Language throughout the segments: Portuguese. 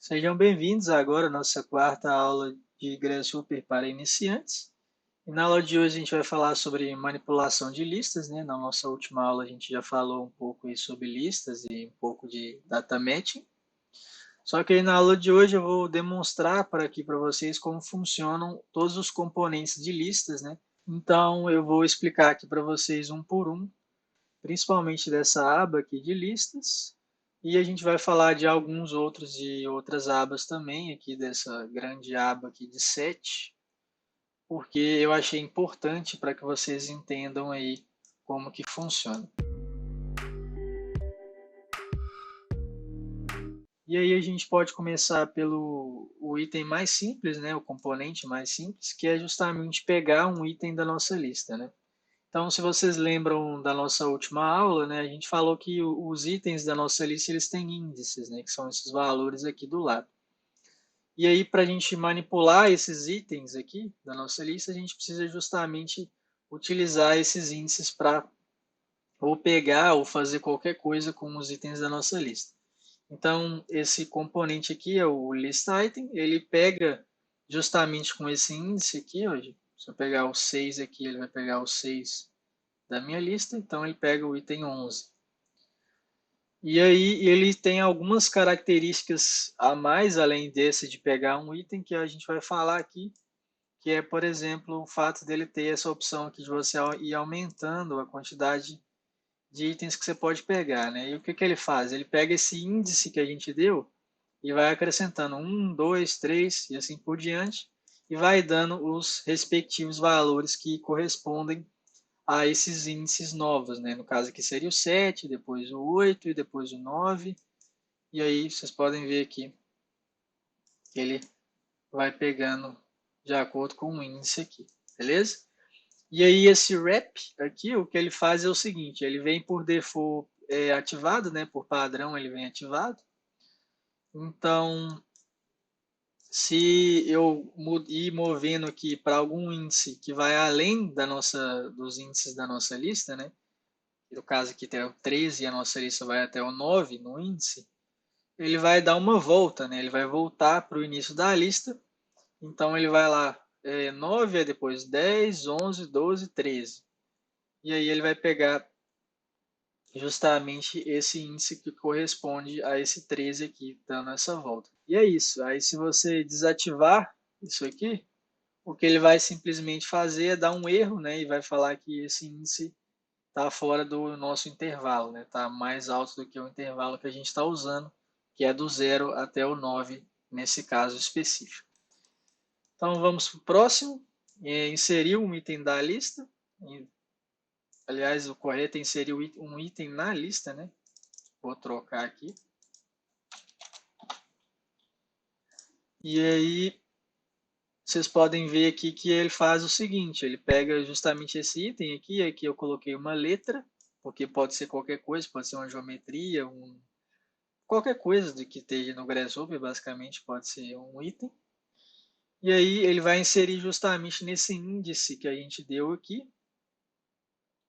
Sejam bem-vindos agora à nossa quarta aula de Grasshopper para iniciantes. E na aula de hoje a gente vai falar sobre manipulação de listas, né? Na nossa última aula a gente já falou um pouco aí sobre listas e um pouco de data matching. Só que aí na aula de hoje eu vou demonstrar para vocês como funcionam todos os componentes de listas, né? Então eu vou explicar aqui para vocês um por um, principalmente dessa aba aqui de listas, e a gente vai falar de alguns outros de outras abas também, aqui dessa grande aba aqui de set, porque eu achei importante para que vocês entendam aí como que funciona. E aí a gente pode começar pelo o item mais simples, né, o componente mais simples, que é justamente pegar um item da nossa lista, né? Então, se vocês lembram da nossa última aula, né, a gente falou que os itens da nossa lista eles têm índices, né, que são esses valores aqui do lado. E aí, para a gente manipular esses itens aqui da nossa lista, a gente precisa justamente utilizar esses índices para ou pegar ou fazer qualquer coisa com os itens da nossa lista. Então, esse componente aqui é o list item, ele pega justamente com esse índice aqui, ó, se eu pegar o 6 aqui, ele vai pegar o 6 da minha lista, então ele pega o item 11. E aí ele tem algumas características a mais, além desse de pegar um item, que a gente vai falar aqui, que é, por exemplo, o fato dele ter essa opção aqui de você ir aumentando a quantidade de itens que você pode pegar, né? E o que que ele faz? Ele pega esse índice que a gente deu e vai acrescentando 1, 2, 3 e assim por diante, e vai dando os respectivos valores que correspondem a esses índices novos, né? No caso aqui seria o 7, depois o 8 e depois o 9. E aí vocês podem ver aqui que ele vai pegando de acordo com o índice aqui, beleza? E aí esse wrap aqui, o que ele faz é o seguinte, ele vem por default ativado, né? Por padrão ele vem ativado. Então, se eu ir movendo aqui para algum índice que vai além dos índices da nossa lista, né? No caso aqui tem o 13 e a nossa lista vai até o 9 no índice, ele vai dar uma volta, né? Ele vai voltar para o início da lista. Então ele vai lá, 9, aí depois 10, 11, 12, 13. E aí ele vai pegar justamente esse índice que corresponde a esse 13 aqui, dando essa volta. E é isso. Aí se você desativar isso aqui, o que ele vai simplesmente fazer é dar um erro, né? E vai falar que esse índice está fora do nosso intervalo, né? Está mais alto do que o intervalo que a gente está usando, que é do 0 até o 9, nesse caso específico. Então vamos para o próximo, inserir um item da lista. Aliás, o correto é inserir um item na lista, né? Vou trocar aqui. E aí vocês podem ver aqui que ele faz o seguinte, ele pega justamente esse item aqui eu coloquei uma letra, porque pode ser qualquer coisa, pode ser uma geometria, qualquer coisa que esteja no Grasshopper, basicamente, pode ser um item. E aí ele vai inserir justamente nesse índice que a gente deu aqui.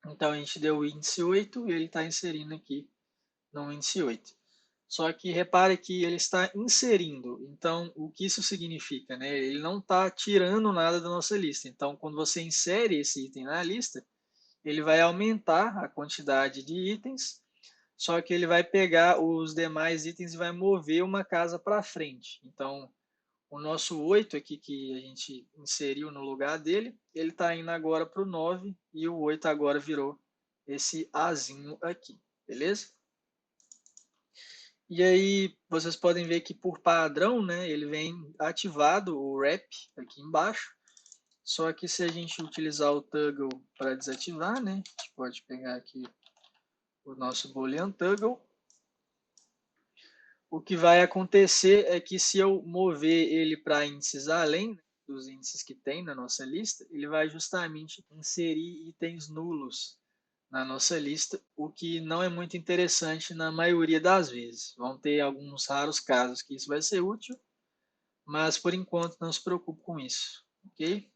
Então a gente deu o índice 8 e ele está inserindo aqui no índice 8. Só que repare que ele está inserindo. Então o que isso significa? Né? Ele não está tirando nada da nossa lista. Então quando você insere esse item na lista, ele vai aumentar a quantidade de itens, só que ele vai pegar os demais itens e vai mover uma casa para frente. Então, o nosso 8 aqui que a gente inseriu no lugar dele, ele está indo agora para o 9 e o 8 agora virou esse Azinho aqui, beleza? E aí vocês podem ver que por padrão, né, ele vem ativado o wrap aqui embaixo. Só que se a gente utilizar o toggle para desativar, né, a gente pode pegar aqui o nosso boolean toggle. O que vai acontecer é que se eu mover ele para índices além dos índices que tem na nossa lista, ele vai justamente inserir itens nulos na nossa lista, o que não é muito interessante na maioria das vezes. Vão ter alguns raros casos que isso vai ser útil, mas por enquanto não se preocupe com isso, ok?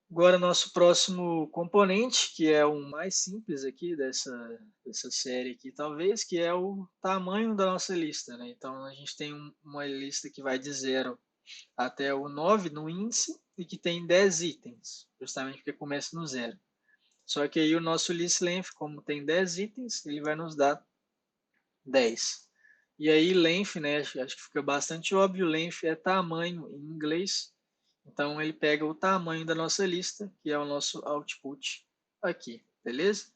Agora, nosso próximo componente, que é o mais simples aqui dessa série aqui, talvez, que é o tamanho da nossa lista, né? Então, a gente tem uma lista que vai de 0 até o 9 no índice e que tem 10 itens, justamente porque começa no 0. Só que aí o nosso list length, como tem 10 itens, ele vai nos dar 10. E aí length, né, acho que fica bastante óbvio, length é tamanho em inglês. Então ele pega o tamanho da nossa lista, que é o nosso output aqui, beleza?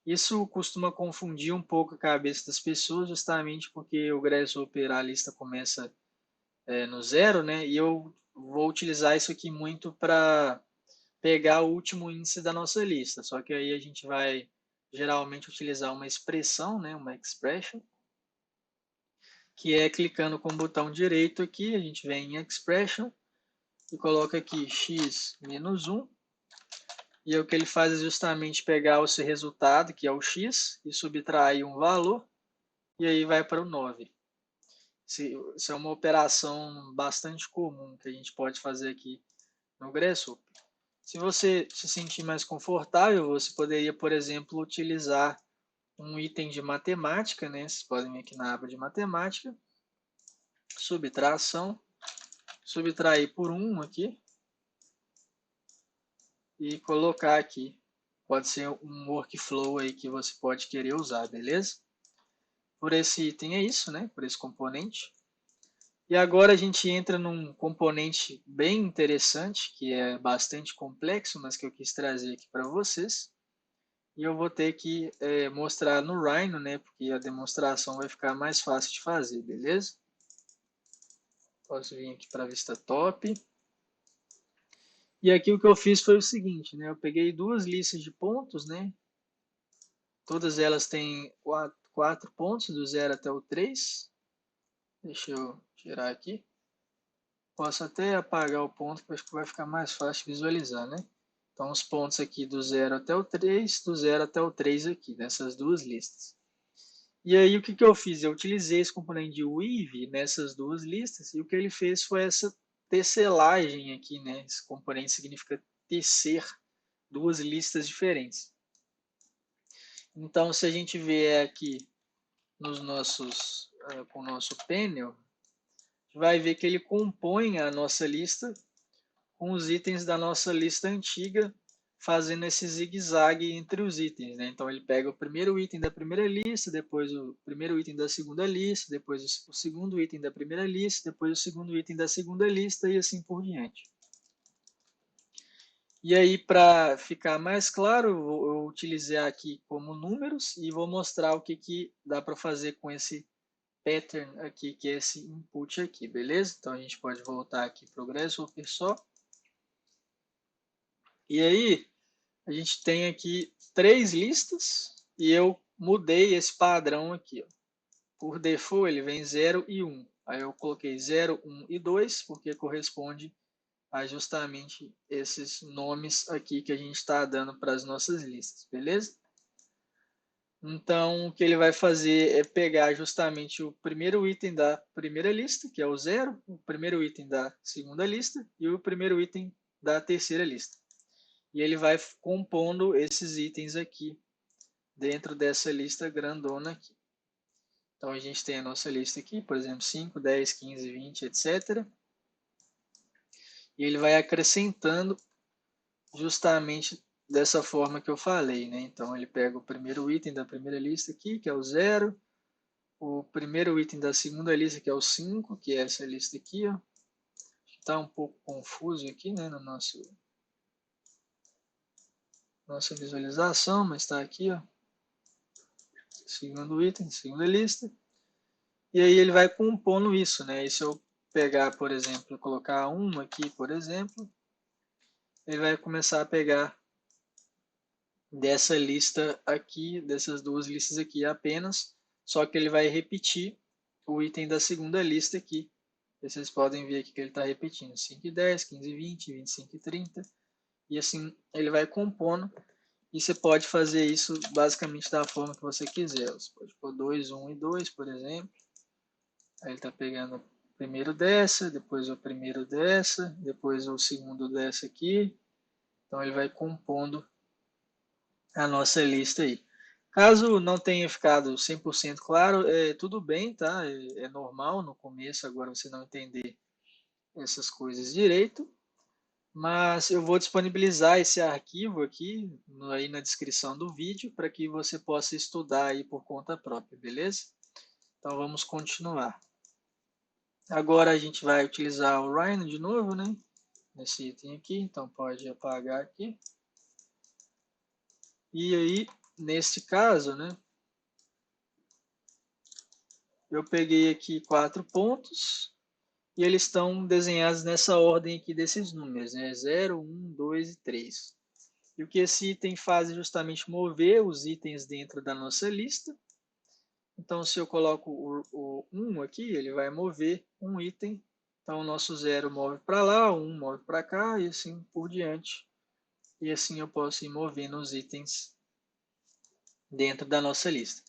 Isso costuma confundir um pouco a cabeça das pessoas, justamente porque o Grasshopper, a lista começa no 0, né? E eu vou utilizar isso aqui muito para pegar o último índice da nossa lista. Só que aí a gente vai geralmente utilizar uma expressão, né? Uma expression, que é clicando com o botão direito aqui, a gente vem em expression e coloca aqui x menos 1. E o que ele faz é justamente pegar esse resultado, que é o x, e subtrair um valor, e aí vai para o 9. Isso é uma operação bastante comum que a gente pode fazer aqui no Grasshopper. Se você se sentir mais confortável, você poderia, por exemplo, utilizar um item de matemática, né? Vocês podem vir aqui na aba de matemática, subtração, subtrair por 1 aqui e colocar aqui. Pode ser um workflow aí que você pode querer usar, beleza? Por esse item é isso, né? Por esse componente. E agora a gente entra num componente bem interessante, que é bastante complexo, mas que eu quis trazer aqui para vocês. E eu vou ter que mostrar no Rhino, né? Porque a demonstração vai ficar mais fácil de fazer, beleza? Posso vir aqui para a vista top. E aqui o que eu fiz foi o seguinte, né? Eu peguei duas listas de pontos, né? Todas elas têm 4 pontos, do 0 até o 3. Deixa eu tirar aqui. Posso até apagar o ponto, porque acho que vai ficar mais fácil visualizar, né? Então, os pontos aqui do 0 até o 3, do 0 até o 3 aqui, nessas duas listas. E aí, o que eu fiz? Eu utilizei esse componente de weave nessas duas listas, e o que ele fez foi essa tecelagem aqui, né? Esse componente significa tecer duas listas diferentes. Então, se a gente vier aqui nos nossos, com o nosso panel, vai ver que ele compõe a nossa lista com os itens da nossa lista antiga, fazendo esse zigue-zague entre os itens, né? Então ele pega o primeiro item da primeira lista, depois o primeiro item da segunda lista, depois o segundo item da primeira lista, depois o segundo item da segunda lista e assim por diante. E aí, para ficar mais claro, eu utilizei aqui como números e vou mostrar o que dá para fazer com esse pattern aqui, que é esse input aqui, beleza? Então a gente pode voltar aqui para o Grasshopper só. E aí, a gente tem aqui 3 listas e eu mudei esse padrão aqui. Ó. Por default, ele vem 0 e 1. Aí eu coloquei 0, 1 e 2, porque corresponde a justamente esses nomes aqui que a gente está dando para as nossas listas, beleza? Então, o que ele vai fazer é pegar justamente o primeiro item da primeira lista, que é o 0, o primeiro item da segunda lista e o primeiro item da terceira lista. E ele vai compondo esses itens aqui dentro dessa lista grandona aqui. Então a gente tem a nossa lista aqui, por exemplo, 5, 10, 15, 20, etc. E ele vai acrescentando justamente dessa forma que eu falei, né? Então ele pega o primeiro item da primeira lista aqui, que é o 0, o primeiro item da segunda lista, que é o 5, que é essa lista aqui, ó. Está um pouco confuso aqui, né, na nossa visualização, mas está aqui, ó. Segundo item, segunda lista. E aí ele vai compondo isso, né? E se eu pegar, por exemplo, colocar 1 aqui, por exemplo, ele vai começar a pegar dessa lista aqui, dessas duas listas aqui apenas, só que ele vai repetir o item da segunda lista aqui. E vocês podem ver aqui que ele está repetindo 5 e 10, 15 e 20, 25 e 30, e assim ele vai compondo. E você pode fazer isso basicamente da forma que você quiser. Você pode pôr 2, 1 e 2, por exemplo. Aí ele está pegando o primeiro dessa, depois o primeiro dessa, depois o segundo dessa aqui, Então ele vai compondo a nossa lista aí. Caso não tenha ficado 100% claro, tudo bem, tá? É normal no começo agora você não entender essas coisas direito, mas eu vou disponibilizar esse arquivo aqui aí na descrição do vídeo para que você possa estudar aí por conta própria, beleza? Então vamos continuar. Agora a gente vai utilizar o Rhino de novo, né? Nesse item aqui, então pode apagar aqui. E aí, nesse caso, né? Eu peguei aqui 4 pontos e eles estão desenhados nessa ordem aqui desses números, né? 0, 1, 2 e 3. E o que esse item faz é justamente mover os itens dentro da nossa lista. Então, se eu coloco o 1 aqui, ele vai mover um item. Então, o nosso 0 move para lá, o 1 move para cá e assim por diante. E assim eu posso ir movendo os itens dentro da nossa lista.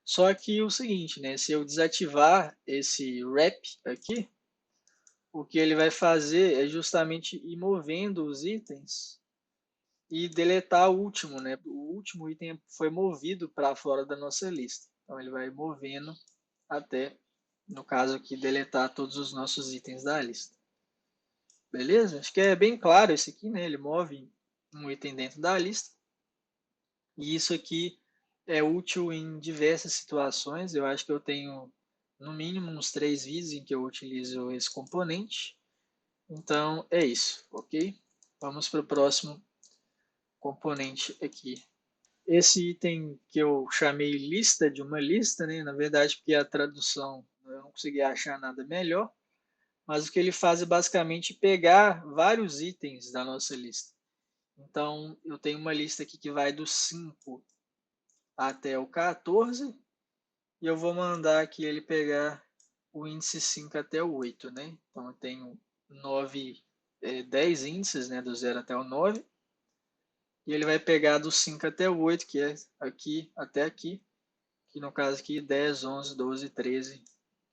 Só que o seguinte, né? Se eu desativar esse wrap aqui, o que ele vai fazer é justamente ir movendo os itens e deletar o último, né? O último item foi movido para fora da nossa lista. Então ele vai movendo até, no caso aqui, deletar todos os nossos itens da lista. Beleza? Acho que é bem claro esse aqui, né? Ele move um item dentro da lista. E isso aqui é útil em diversas situações. Eu acho que eu tenho no mínimo uns 3 vídeos em que eu utilizo esse componente. Então é isso, ok? Vamos para o próximo componente aqui. Esse item que eu chamei lista de uma lista, né? Na verdade, porque a tradução eu não consegui achar nada melhor, mas o que ele faz é basicamente pegar vários itens da nossa lista. Então, eu tenho uma lista aqui que vai do 5 até o 14, e eu vou mandar aqui ele pegar o índice 5 até o 8, né? Então, eu tenho 10 índices, né? Do 0 até o 9. E ele vai pegar do 5 até o 8, que é aqui até aqui, que no caso aqui 10, 11, 12, 13,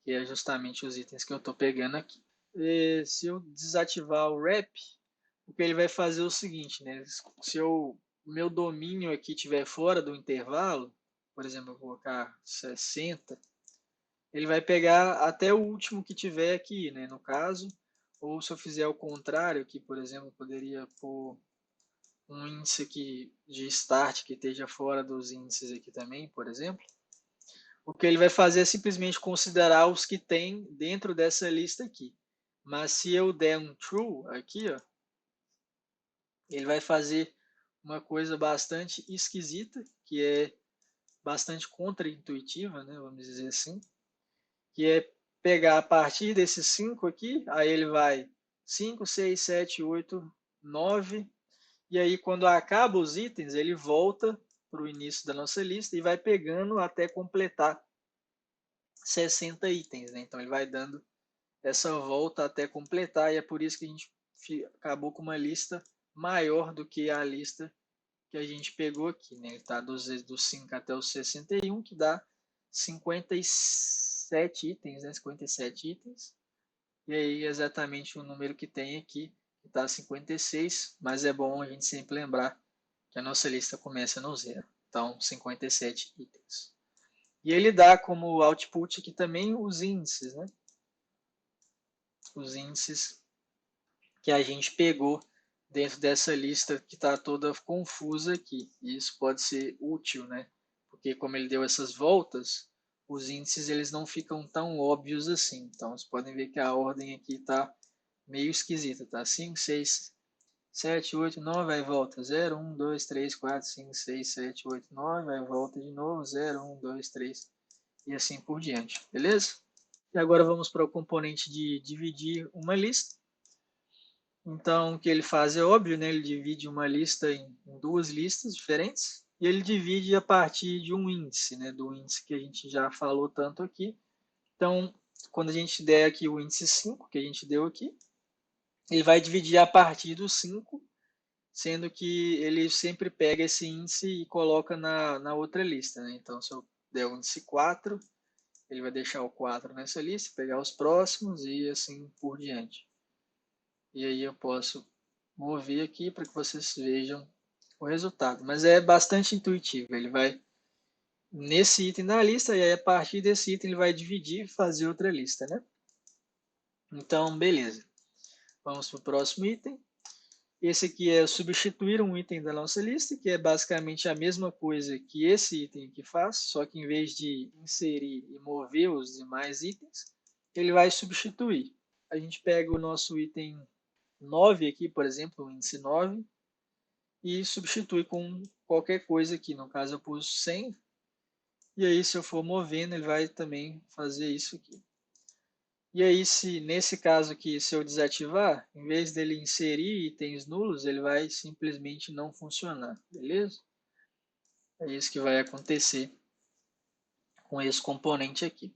que é justamente os itens que eu estou pegando aqui. E se eu desativar o wrap, o que ele vai fazer é o seguinte, né? Se o meu domínio aqui estiver fora do intervalo, por exemplo, eu vou colocar 60, ele vai pegar até o último que tiver aqui, né? No caso, ou se eu fizer o contrário, aqui, por exemplo, eu poderia pôr um índice aqui de start que esteja fora dos índices aqui também, por exemplo, o que ele vai fazer é simplesmente considerar os que tem dentro dessa lista aqui. Mas se eu der um true aqui, ó, ele vai fazer uma coisa bastante esquisita, que é bastante contraintuitiva, né, vamos dizer assim, que é pegar a partir desses 5 aqui, aí ele vai 5, 6, 7, 8, 9, e aí quando acaba os itens, ele volta para o início da nossa lista e vai pegando até completar 60 itens, né? Então ele vai dando essa volta até completar, e é por isso que a gente acabou com uma lista maior do que a lista que a gente pegou aqui, né? Ele está dos 5 até os 61, que dá 57 itens, né? 57 itens. E aí exatamente o número que tem aqui, que está 56, mas é bom a gente sempre lembrar que a nossa lista começa no zero. Então, 57 itens. E ele dá como output aqui também os índices, né? Os índices que a gente pegou dentro dessa lista que está toda confusa aqui. E isso pode ser útil, né? Porque como ele deu essas voltas, os índices eles não ficam tão óbvios assim. Então, vocês podem ver que a ordem aqui está meio esquisita, tá? 5, 6, 7, 8, 9, aí volta 0, 1, 2, 3, 4, 5, 6, 7, 8, 9, aí volta de novo 0, 1, 2, 3 e assim por diante, beleza? E agora vamos para o componente de dividir uma lista. Então, o que ele faz é óbvio, né? Ele divide uma lista em duas listas diferentes e ele divide a partir de um índice, né? Do índice que a gente já falou tanto aqui. Então, quando a gente der aqui o índice 5, que a gente deu aqui, ele vai dividir a partir do 5, sendo que ele sempre pega esse índice e coloca na outra lista, né? Então, se eu der o índice 4, ele vai deixar o 4 nessa lista, pegar os próximos e assim por diante. E aí eu posso mover aqui para que vocês vejam o resultado. Mas é bastante intuitivo. Ele vai nesse item da lista e aí a partir desse item ele vai dividir e fazer outra lista, né? Então, beleza. Vamos para o próximo item. Esse aqui é substituir um item da nossa lista, que é basicamente a mesma coisa que esse item aqui faz, só que em vez de inserir e mover os demais itens, ele vai substituir. A gente pega o nosso item 9 aqui, por exemplo, o índice 9, e substitui com qualquer coisa aqui. No caso, eu pus 100, e aí se eu for movendo, ele vai também fazer isso aqui. E aí, se nesse caso aqui, se eu desativar, em vez dele inserir itens nulos, ele vai simplesmente não funcionar, beleza? É isso que vai acontecer com esse componente aqui.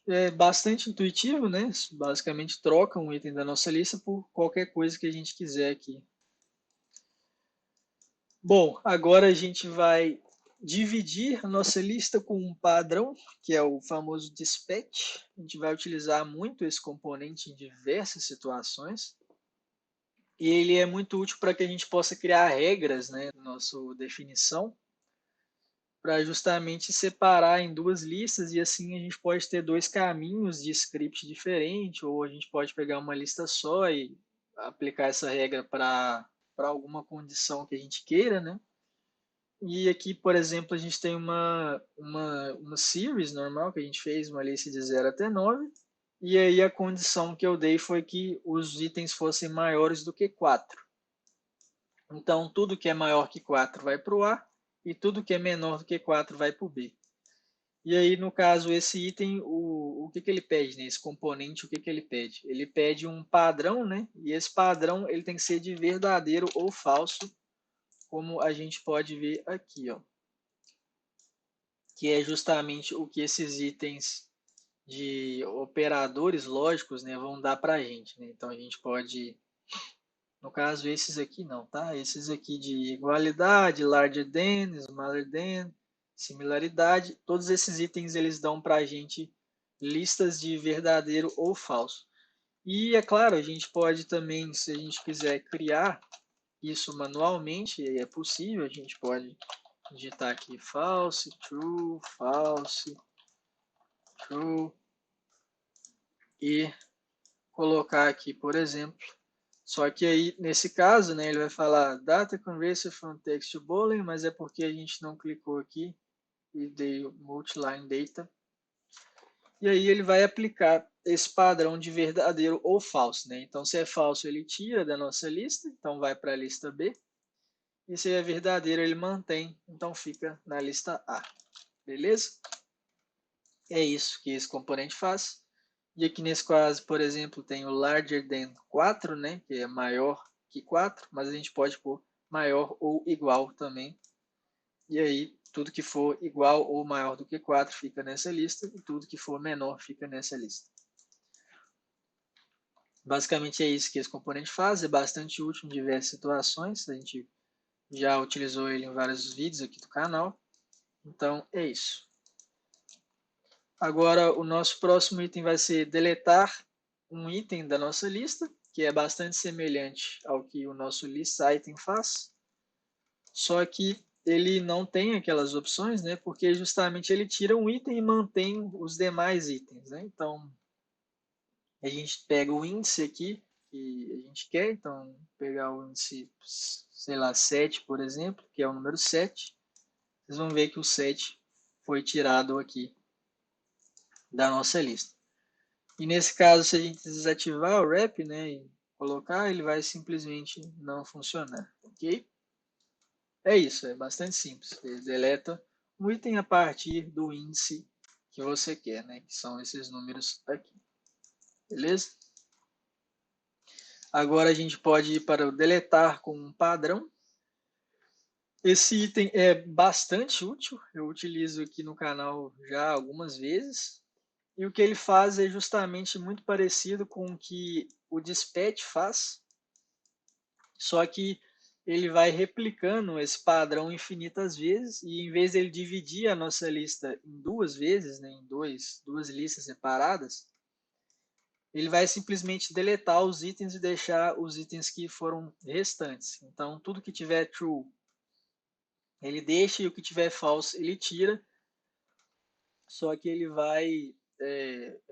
É bastante intuitivo, né? Basicamente troca um item da nossa lista por qualquer coisa que a gente quiser aqui. Bom, agora a gente vai dividir a nossa lista com um padrão, que é o famoso dispatch. A gente vai utilizar muito esse componente em diversas situações. E ele é muito útil para que a gente possa criar regras, né, na nossa definição, para justamente separar em duas listas e assim a gente pode ter dois caminhos de script diferente, ou a gente pode pegar uma lista só e aplicar essa regra para alguma condição que a gente queira, né? E aqui, por exemplo, a gente tem uma series normal que a gente fez, uma lista de 0 até 9, e aí a condição que eu dei foi que os itens fossem maiores do que 4. Então, tudo que é maior que 4 vai para o A e tudo que é menor do que 4 vai para o B. E aí, no caso, esse item, o que ele pede, né? Esse componente, o que ele pede? Ele pede um padrão, né? E esse padrão ele tem que ser de verdadeiro ou falso, como a gente pode ver aqui, ó. Que é justamente o que esses itens de operadores lógicos, né, vão dar para a gente, né? Então, a gente pode... No caso, esses aqui não, tá? Esses aqui de igualdade, larger than, smaller than, similaridade, todos esses itens eles dão para a gente listas de verdadeiro ou falso. E é claro, a gente pode também, se a gente quiser criar isso manualmente, é possível, a gente pode digitar aqui false, true, true, e colocar aqui, por exemplo, só que aí, nesse caso, né, ele vai falar data conversion from text to boolean, mas é porque a gente não clicou aqui e deu multiline data. E aí ele vai aplicar esse padrão de verdadeiro ou falso, né? Então, se é falso, ele tira da nossa lista, então vai para a lista B. E se é verdadeiro, ele mantém, então fica na lista A. Beleza? É isso que esse componente faz. E aqui nesse caso, por exemplo, tem o larger than 4, né, que é maior que 4, mas a gente pode pôr maior ou igual também. E aí, tudo que for igual ou maior do que 4 fica nessa lista, e tudo que for menor fica nessa lista. Basicamente é isso que esse componente faz, é bastante útil em diversas situações, a gente já utilizou ele em vários vídeos aqui do canal. Então, é isso. Agora, o nosso próximo item vai ser deletar um item da nossa lista, que é bastante semelhante ao que o nosso list item faz, só que ele não tem aquelas opções, né? Porque justamente ele tira um item e mantém os demais itens, né? Então, a gente pega o índice aqui que a gente quer, então, pegar o índice, sei lá, 7, por exemplo, que é o número 7, vocês vão ver que o 7 foi tirado aqui da nossa lista. E nesse caso, se a gente desativar o wrap, né, e colocar, ele vai simplesmente não funcionar, ok? É isso, é bastante simples. Ele deleta um item a partir do índice que você quer, né, que são esses números aqui. Beleza? Agora a gente pode ir para o deletar com um padrão. Esse item é bastante útil, eu utilizo aqui no canal já algumas vezes. E o que ele faz é justamente muito parecido com o que o dispatch faz, só que ele vai replicando esse padrão infinitas vezes, e em vez de ele dividir a nossa lista em duas vezes, né, em duas listas separadas, ele vai simplesmente deletar os itens e deixar os itens que foram restantes. Então, tudo que tiver true, ele deixa, e o que tiver false, ele tira. Só que ele vai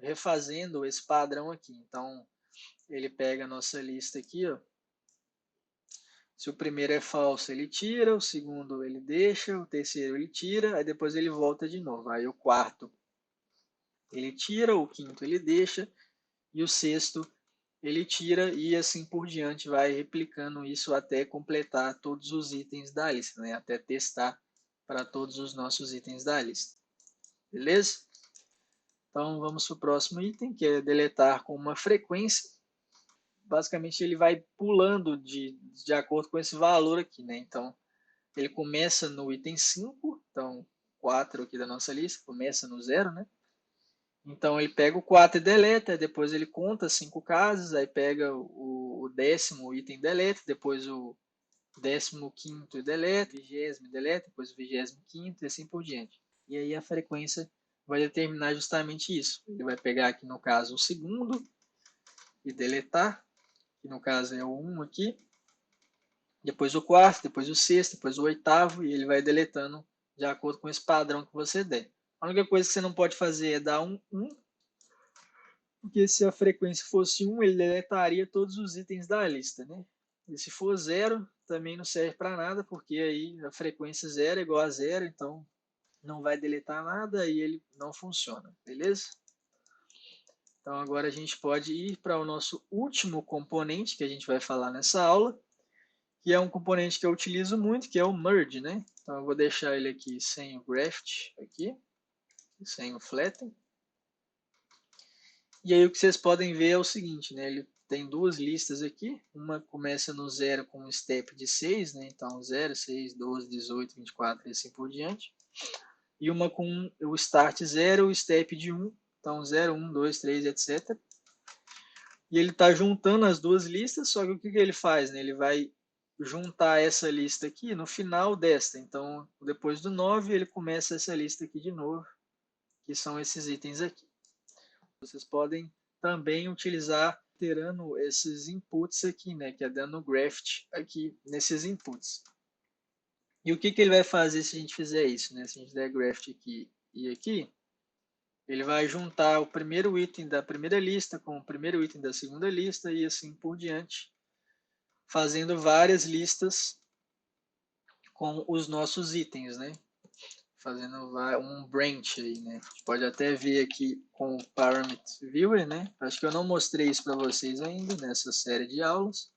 refazendo esse padrão aqui. Então, ele pega a nossa lista aqui, ó. Se o primeiro é falso, ele tira, o segundo ele deixa, o terceiro ele tira, aí depois ele volta de novo. Aí o quarto ele tira, o quinto ele deixa, e o sexto ele tira, e assim por diante, vai replicando isso até completar todos os itens da lista, né? Até testar para todos os nossos itens da lista. Beleza? Então vamos para o próximo item, que é deletar com uma frequência. Basicamente ele vai pulando de acordo com esse valor aqui, né? Então ele começa no item 5, então 4 aqui da nossa lista, começa no 0, né? Então ele pega o 4 e deleta, depois ele conta 5 casas, aí pega o 10º item e deleta, depois o 15º e deleta, o 20º e deleta, depois o 25º e assim por diante. E aí a frequência vai determinar justamente isso. Ele vai pegar aqui no caso o segundo e deletar, que no caso é o 1 aqui, depois o quarto, depois o sexto, depois o oitavo, e ele vai deletando de acordo com esse padrão que você der. A única coisa que você não pode fazer é dar um 1, porque se a frequência fosse 1, ele deletaria todos os itens da lista, né? E se for 0, também não serve para nada, porque aí a frequência 0 é igual a 0, então não vai deletar nada e ele não funciona, beleza? Então agora a gente pode ir para o nosso último componente que a gente vai falar nessa aula, que é um componente que eu utilizo muito, que é o merge, né? Então eu vou deixar ele aqui sem o graft, aqui, sem o flatten. E aí o que vocês podem ver é o seguinte, né? Ele tem duas listas aqui, uma começa no 0 com um step de 6, né? Então 0, 6, 12, 18, 24 e assim por diante. E uma com o start 0, o step de 1, então 0, 1, 2, 3, etc. E ele está juntando as duas listas, só que o que ele faz? Né? Ele vai juntar essa lista aqui no final desta. Então, depois do 9, ele começa essa lista aqui de novo, que são esses itens aqui. Vocês podem também utilizar alterando esses inputs aqui, né? Que é dando graft aqui nesses inputs. E o que ele vai fazer se a gente fizer isso? Né? Se a gente der graft aqui e aqui, ele vai juntar o primeiro item da primeira lista com o primeiro item da segunda lista e assim por diante, fazendo várias listas com os nossos itens, né? Fazendo um branch aí, né? A gente pode até ver aqui com o Parameter Viewer, né? Acho que eu não mostrei isso para vocês ainda nessa série de aulas.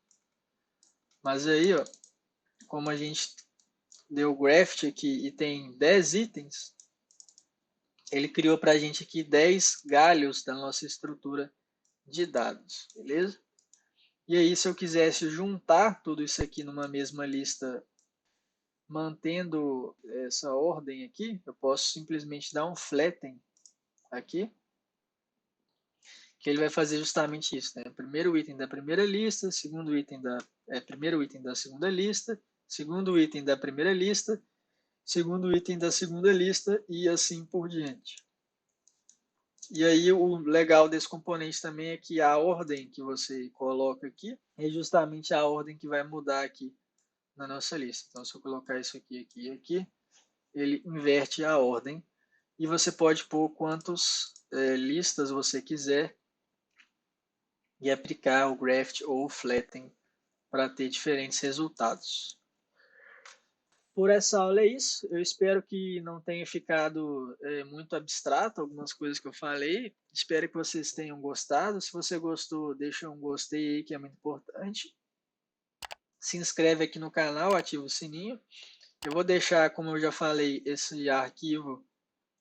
Mas aí, ó, como a gente deu graft aqui e tem 10 itens, ele criou para a gente aqui 10 galhos da nossa estrutura de dados, beleza? E aí, se eu quisesse juntar tudo isso aqui numa mesma lista, mantendo essa ordem aqui, eu posso simplesmente dar um flatten aqui, que ele vai fazer justamente isso, né? Primeiro item da primeira lista, segundo item primeiro item da segunda lista, segundo item da primeira lista, segundo item da segunda lista e assim por diante. E aí o legal desse componente também é que a ordem que você coloca aqui é justamente a ordem que vai mudar aqui na nossa lista. Então, se eu colocar isso aqui, aqui e aqui, ele inverte a ordem. E você pode pôr quantas listas você quiser e aplicar o graft ou o flatten para ter diferentes resultados. Por essa aula é isso. Eu espero que não tenha ficado muito abstrato algumas coisas que eu falei. Espero que vocês tenham gostado. Se você gostou, deixa um gostei aí, que é muito importante. Se inscreve aqui no canal, ativa o sininho. Eu vou deixar, como eu já falei, esse arquivo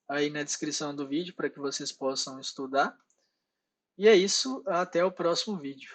aí na descrição do vídeo para que vocês possam estudar. E é isso, até o próximo vídeo.